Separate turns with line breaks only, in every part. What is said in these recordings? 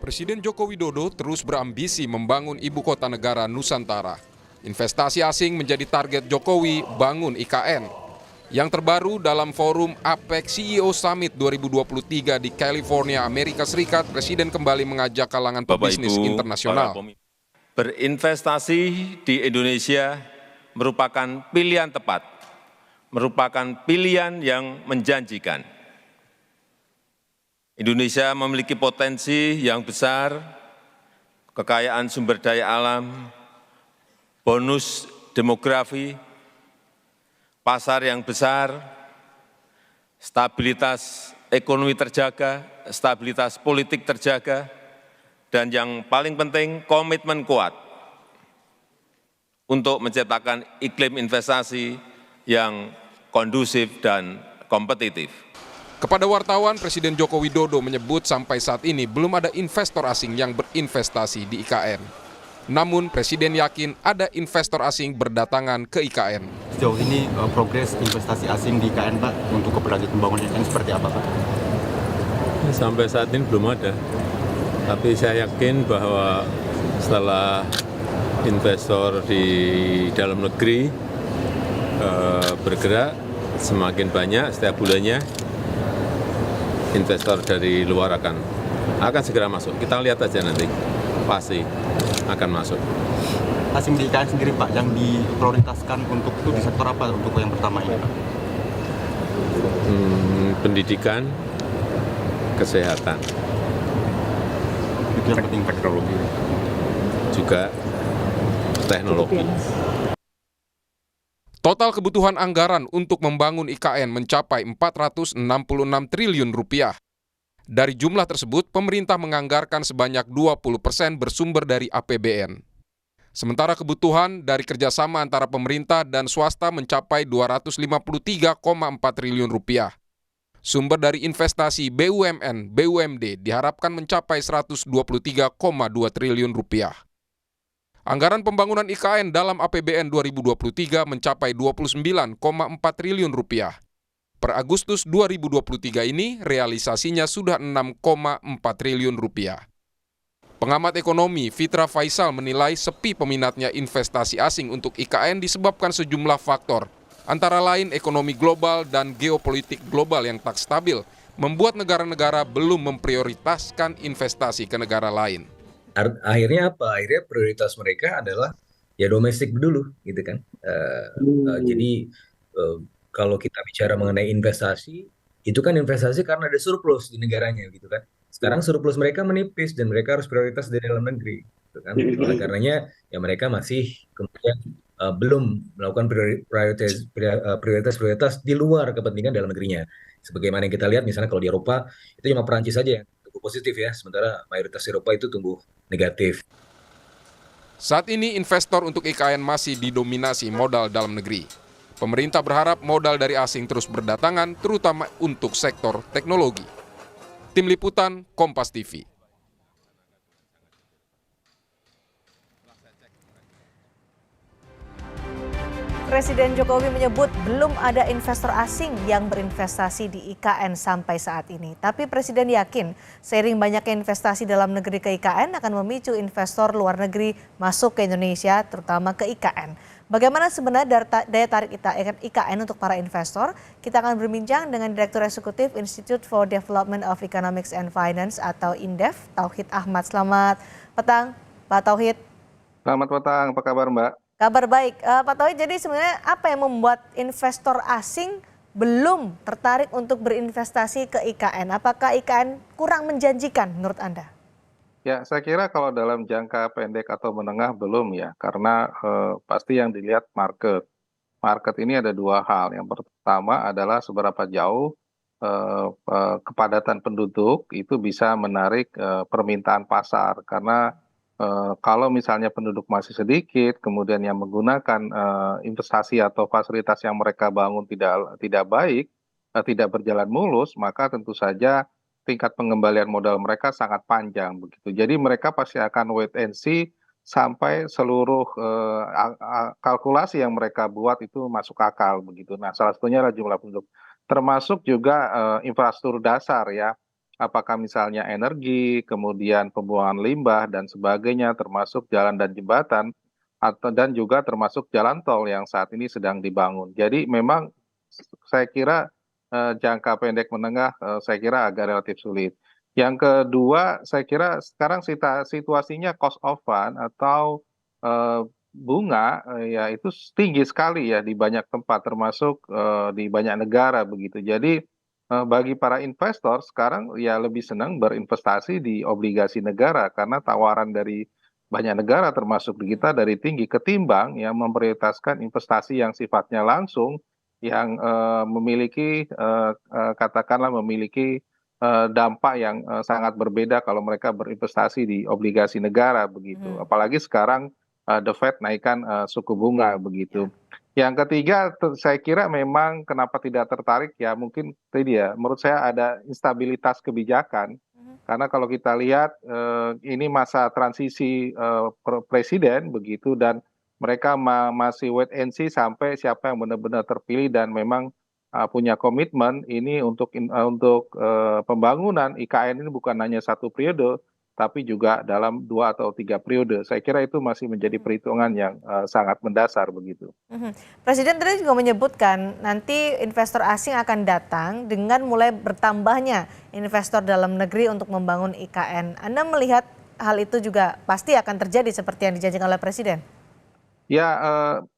Presiden Joko Widodo terus berambisi membangun ibu kota negara Nusantara. Investasi asing menjadi target Jokowi bangun IKN. Yang terbaru dalam forum APEC CEO Summit 2023 di California, Amerika Serikat, Presiden kembali mengajak kalangan pebisnis internasional.
Berinvestasi di Indonesia merupakan pilihan tepat, merupakan pilihan yang menjanjikan. Indonesia memiliki potensi yang besar, kekayaan sumber daya alam, bonus demografi, pasar yang besar, stabilitas ekonomi terjaga, stabilitas politik terjaga, dan yang paling penting komitmen kuat untuk menciptakan iklim investasi yang kondusif dan kompetitif.
Kepada wartawan, Presiden Joko Widodo menyebut sampai saat ini belum ada investor asing yang berinvestasi di IKN. Namun, Presiden yakin ada investor asing berdatangan ke IKN.
Sejauh ini progres investasi asing di IKN, Pak, untuk keberlanjutan pembangunan IKN seperti apa, Pak?
Sampai saat ini belum ada. Tapi saya yakin bahwa setelah investor di dalam negeri bergerak semakin banyak setiap bulannya, investor dari luar akan segera masuk. Kita lihat aja nanti, pasti akan masuk.
Asing di IKN sendiri, Pak, yang diprioritaskan untuk itu di sektor apa untuk yang pertama ini, Pak?
Pendidikan, kesehatan,
Itu yang penting,
teknologi, juga teknologi.
Total kebutuhan anggaran untuk membangun IKN mencapai 466 triliun rupiah. Dari jumlah tersebut, pemerintah menganggarkan sebanyak 20% bersumber dari APBN. Sementara kebutuhan dari kerjasama antara pemerintah dan swasta mencapai 253,4 triliun rupiah. Sumber dari investasi BUMN, BUMD diharapkan mencapai 123,2 triliun rupiah. Anggaran pembangunan IKN dalam APBN 2023 mencapai 29,4 triliun rupiah. Per Agustus 2023 ini realisasinya sudah 6,4 triliun rupiah. Pengamat ekonomi Fitra Faisal menilai sepi peminatnya investasi asing untuk IKN disebabkan sejumlah faktor, antara lain ekonomi global dan geopolitik global yang tak stabil, membuat negara-negara belum memprioritaskan investasi ke negara lain.
Akhirnya apa? Akhirnya prioritas mereka adalah ya domestik dulu, gitu kan. Jadi kalau kita bicara mengenai investasi, itu kan investasi karena ada surplus di negaranya, gitu kan. Sekarang surplus mereka menipis dan mereka harus prioritas dari dalam negeri, gitu kan. Oleh karenanya ya mereka masih kemudian belum melakukan prioritas di luar kepentingan dalam negerinya. Sebagaimana yang kita lihat misalnya kalau di Eropa itu cuma Perancis saja yang tumbuh positif ya, sementara mayoritas Eropa itu tumbuh negatif.
Saat ini investor untuk IKN masih didominasi modal dalam negeri. Pemerintah berharap modal dari asing terus berdatangan, terutama untuk sektor teknologi. Tim Liputan, Kompas TV.
Presiden Jokowi menyebut belum ada investor asing yang berinvestasi di IKN sampai saat ini. Tapi Presiden yakin seiring banyaknya investasi dalam negeri ke IKN akan memicu investor luar negeri masuk ke Indonesia, terutama ke IKN. Bagaimana sebenarnya daya tarik IKN untuk para investor? Kita akan berbincang dengan Direktur Eksekutif Institute for Development of Economics and Finance atau INDEF, Tauhid Ahmad. Selamat petang, Pak Tauhid.
Selamat petang, apa kabar Mbak?
Kabar baik. Pak Tauhid, jadi sebenarnya apa yang membuat investor asing belum tertarik untuk berinvestasi ke IKN? Apakah IKN kurang menjanjikan menurut Anda?
Ya, saya kira kalau dalam jangka pendek atau menengah belum ya, karena pasti yang dilihat market. Market ini ada dua hal. Yang pertama adalah seberapa jauh kepadatan penduduk itu bisa menarik permintaan pasar. Karena kalau misalnya penduduk masih sedikit, kemudian yang menggunakan investasi atau fasilitas yang mereka bangun tidak baik, tidak berjalan mulus, maka tentu saja tingkat pengembalian modal mereka sangat panjang begitu. Jadi mereka pasti akan wait and see sampai seluruh kalkulasi yang mereka buat itu masuk akal begitu. Nah, salah satunya adalah jumlah penduduk, termasuk juga infrastruktur dasar ya. apakah misalnya energi, kemudian pembuangan limbah dan sebagainya, termasuk jalan dan jembatan, atau dan juga termasuk jalan tol yang saat ini sedang dibangun. Jadi memang saya kira jangka pendek menengah saya kira agak relatif sulit. Yang kedua, saya kira sekarang situasinya cost of fund atau bunga ya itu tinggi sekali ya di banyak tempat termasuk di banyak negara begitu. Jadi bagi para investor sekarang ya lebih senang berinvestasi di obligasi negara karena tawaran dari banyak negara termasuk di kita dari tinggi ketimbang yang memprioritaskan investasi yang sifatnya langsung yang memiliki katakanlah memiliki dampak yang sangat berbeda kalau mereka berinvestasi di obligasi negara begitu. Apalagi sekarang The Fed naikkan suku bunga begitu. Yang ketiga, saya kira memang kenapa tidak tertarik ya mungkin tadi ya menurut saya ada instabilitas kebijakan. Karena kalau kita lihat ini masa transisi presiden begitu dan mereka masih wait and see sampai siapa yang benar-benar terpilih dan memang punya komitmen ini untuk pembangunan IKN ini bukan hanya satu periode tapi juga dalam 2 atau 3 periode. Saya kira itu masih menjadi perhitungan yang sangat mendasar begitu.
Presiden tadi juga menyebutkan nanti investor asing akan datang dengan mulai bertambahnya investor dalam negeri untuk membangun IKN. Anda melihat hal itu juga pasti akan terjadi seperti yang dijanjikan oleh Presiden?
Ya,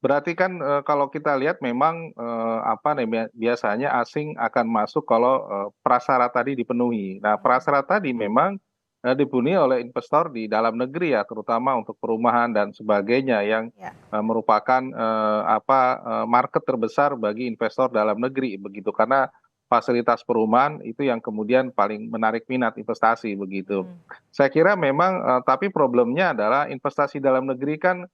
berarti kan kalau kita lihat memang biasanya asing akan masuk kalau prasyarat tadi dipenuhi. Nah, prasyarat tadi memang dipenuhi oleh investor di dalam negeri ya, terutama untuk perumahan dan sebagainya yang merupakan market terbesar bagi investor dalam negeri begitu. Karena fasilitas perumahan itu yang kemudian paling menarik minat investasi begitu. Saya kira memang tapi problemnya adalah investasi dalam negeri kan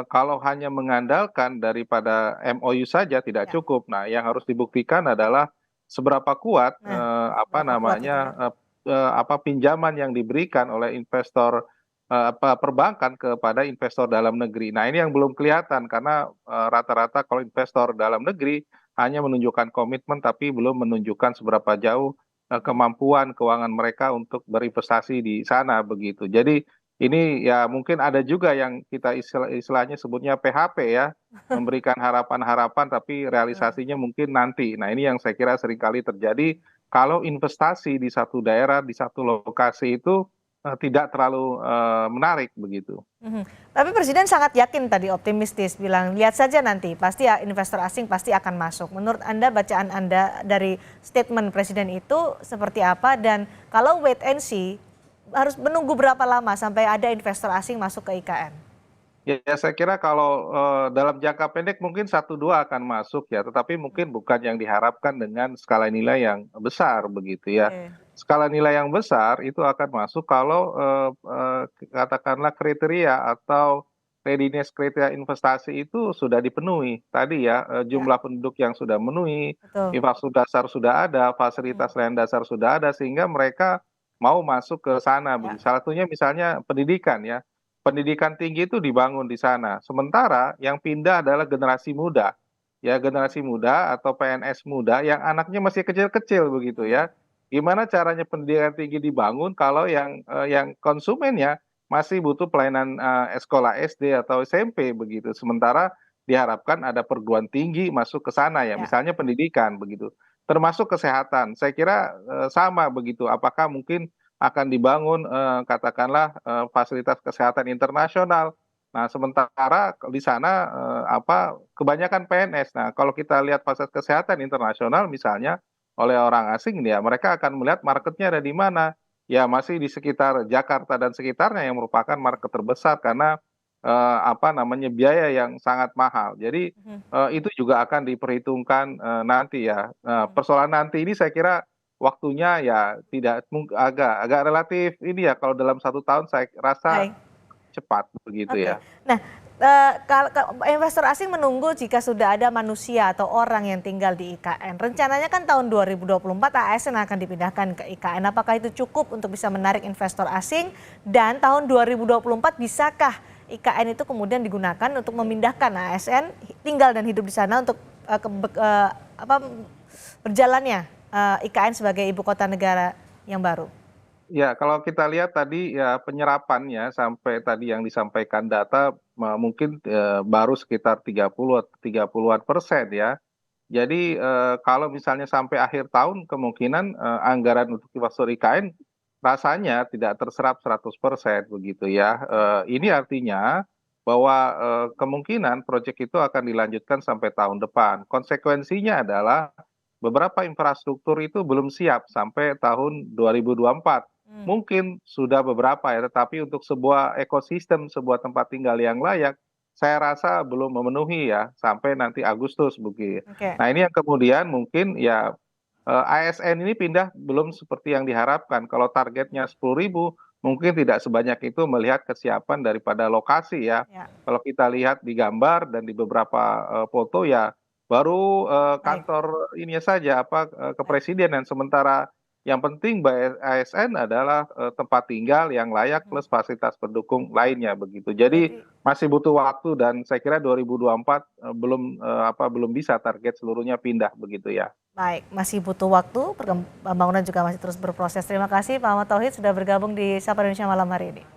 kalau hanya mengandalkan daripada MOU saja tidak cukup. Nah, yang harus dibuktikan adalah seberapa kuat pinjaman yang diberikan oleh investor perbankan kepada investor dalam negeri. Nah, ini yang belum kelihatan karena rata-rata kalau investor dalam negeri hanya menunjukkan komitmen tapi belum menunjukkan seberapa jauh kemampuan keuangan mereka untuk berinvestasi di sana begitu. Jadi ini ya mungkin ada juga yang kita istilahnya sebutnya PHP ya, memberikan harapan-harapan tapi realisasinya mungkin nanti. Nah, ini yang saya kira seringkali terjadi kalau investasi di satu daerah, di satu lokasi itu tidak terlalu menarik begitu.
Tapi Presiden sangat yakin tadi, optimistis, bilang lihat saja nanti pasti ya investor asing pasti akan masuk. Menurut Anda, bacaan Anda dari statement Presiden itu seperti apa, dan kalau wait and see harus menunggu berapa lama sampai ada investor asing masuk ke IKN?
Ya, saya kira kalau dalam jangka pendek mungkin 1-2 akan masuk ya, tetapi mungkin bukan yang diharapkan dengan skala nilai yang besar begitu ya. Skala nilai yang besar itu akan masuk kalau katakanlah kriteria atau readiness kriteria investasi itu sudah dipenuhi. Tadi ya jumlah penduduk yang sudah memenuhi, infrastruktur dasar sudah ada, fasilitas layanan dasar sudah ada sehingga mereka mau masuk ke sana. Salah satunya misalnya pendidikan ya. Pendidikan tinggi itu dibangun di sana. Sementara yang pindah adalah generasi muda. Ya, generasi muda atau PNS muda yang anaknya masih kecil-kecil begitu ya. Gimana caranya pendidikan tinggi dibangun kalau yang konsumennya masih butuh pelayanan sekolah SD atau SMP begitu. Sementara diharapkan ada perguruan tinggi masuk ke sana ya, misalnya pendidikan begitu. Termasuk kesehatan. Saya kira sama begitu. Apakah mungkin akan dibangun katakanlah fasilitas kesehatan internasional. Nah, sementara di sana kebanyakan PNS. Nah, kalau kita lihat fasilitas kesehatan internasional misalnya oleh orang asing ya, mereka akan melihat marketnya ada di mana. Ya, masih di sekitar Jakarta dan sekitarnya yang merupakan market terbesar karena biaya yang sangat mahal. Jadi itu juga akan diperhitungkan nanti ya. Persoalan nanti ini saya kira waktunya ya agak relatif ini ya, kalau dalam 1 tahun saya rasa cepat begitu ya.
Nah, kalau investor asing menunggu jika sudah ada manusia atau orang yang tinggal di IKN. Rencananya kan tahun 2024 ASN akan dipindahkan ke IKN. Apakah itu cukup untuk bisa menarik investor asing? Dan tahun 2024 bisakah IKN itu kemudian digunakan untuk memindahkan ASN tinggal dan hidup di sana untuk berjalannya IKN sebagai ibu kota negara yang baru?
Ya, kalau kita lihat tadi ya penyerapannya sampai tadi yang disampaikan data mungkin baru sekitar 30-an% ya. Jadi kalau misalnya sampai akhir tahun kemungkinan anggaran untuk infrastruktur IKN rasanya tidak terserap 100% begitu ya. Ini artinya bahwa kemungkinan proyek itu akan dilanjutkan sampai tahun depan. Konsekuensinya adalah beberapa infrastruktur itu belum siap sampai tahun 2024. Mungkin sudah beberapa ya, tetapi untuk sebuah ekosistem, sebuah tempat tinggal yang layak, saya rasa belum memenuhi ya sampai nanti Agustus begitu.
Oke,
Nah ini yang kemudian mungkin ya ASN ini pindah belum seperti yang diharapkan. Kalau targetnya 10.000, mungkin tidak sebanyak itu melihat kesiapan daripada lokasi ya.
ya,
Kalau kita lihat di gambar dan di beberapa foto ya baru
baik.
kantor ini saja kepresidenan, sementara yang penting ASN adalah tempat tinggal yang layak plus fasilitas pendukung lainnya begitu. Jadi
Jadi
masih butuh waktu dan saya kira 2024 belum bisa target seluruhnya pindah begitu ya.
baik, masih butuh waktu, pembangunan juga masih terus berproses. Terima kasih Pak Ahmad Tauhid sudah bergabung di Sapa Indonesia malam hari ini.